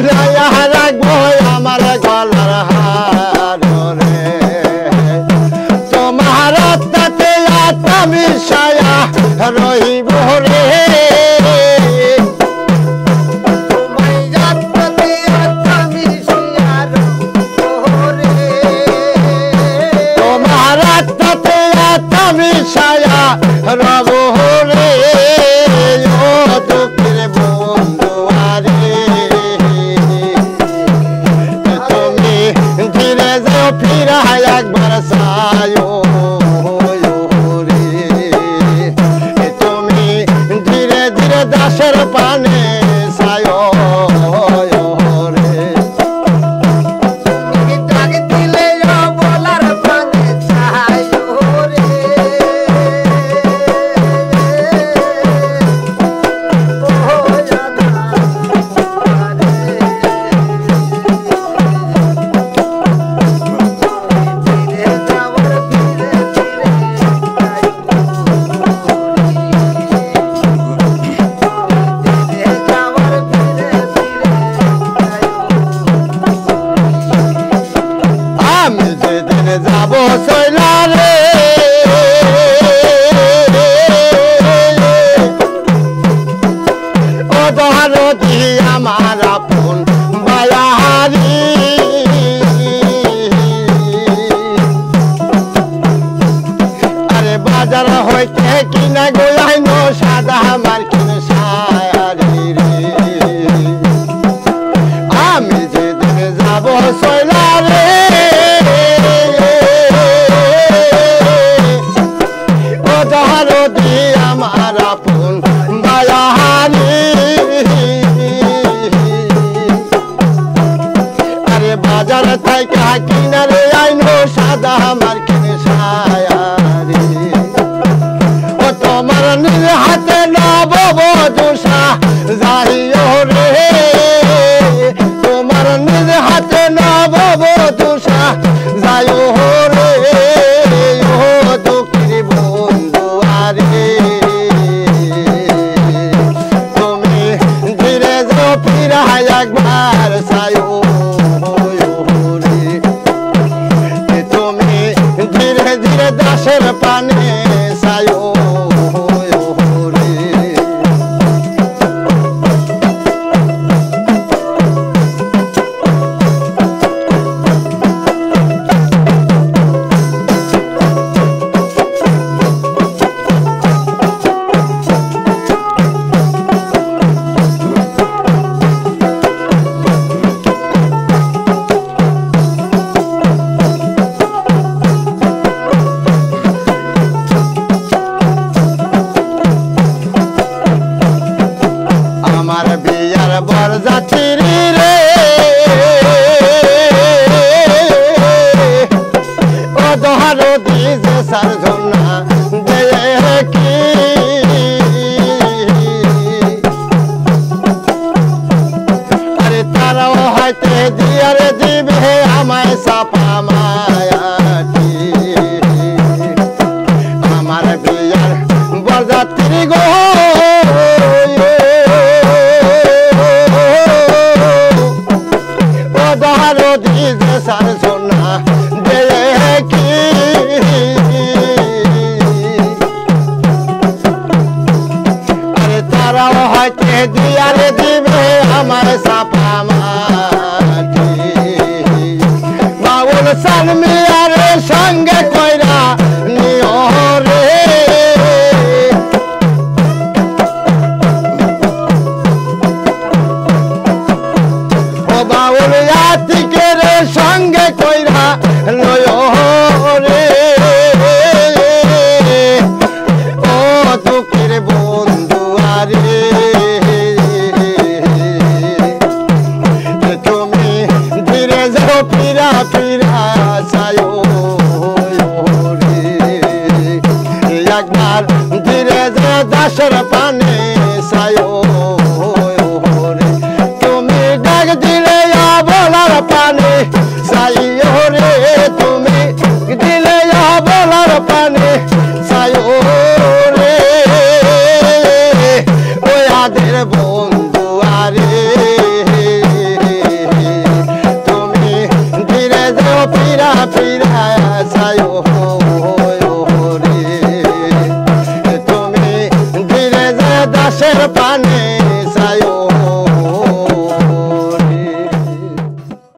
বানাইয়া রাখবো আমার গলার হার রে তোমার আত্মাতে আত্মা মিশায়া রহিব রে তোমার আত্মাতে আত্মা মিশায়া রব রে ও দুঃখের বন্ধু আরে তুমি ধীরে যাও ফিরা একবার সায়ো রে তুমি ধীরে ধীরে দাসের পানে সায়ো রে ডাক দিলে বলার পানে সায়ো রে আমি যেদিন যাব সইলা রে ও দহরতি আমার আপন বায়াহারি আরে বাজার হইতে কিনা গোলাইন সাদা আমার কিনে সায়ারি রে আমি যেদিন যাব সইলা রে ও দহরতি আমার আপন বায়াহারি আরে বাজার থেকে কিনারে আইনো সাদা আমার কিনে সায়ারি ও তোমার নিজ হাতে নব বধূষা যাইও রে তোমার নিজ হাতে নব বধূষা যাইও রে ও দুঃখের বন্ধু আরে তুমি ধীরে যাও ফিরা একবার সায়ো রে তুমি ধীরে ধীরে দাসের পানে সায়ো রে আমার বিয়ার বরযাত্রী রে ও দহরতি যে সার ঝর্ণা দেয় কি আরে তারাও হয়তো দিয়ারে দিবে আমায় সাপা মায়াটি আমার বিয়ার বরযাত্রী গো সার সোনা দেয় কি আরে তারাও হয়তো দিয়ারে দিবে আমার সাপা মাটি বাউল সালমিয়ার সঙ্গে কইরা নিও রে ও বাউল আতিকের সঙ্গে কইরা লয় রে ও দুঃখের বন্ধু আরে তুমি ধীরে যাও ফিরা ফিরা সায়ো রে একবার ধীরে যাও দাসের পানে সায়ো রে তুমি ডাক দিলে বলার পানে সায়ো রে তুমি দিলে বলার পানে সায়ো রে ও আদের বন্ধু আরে দাসের পানে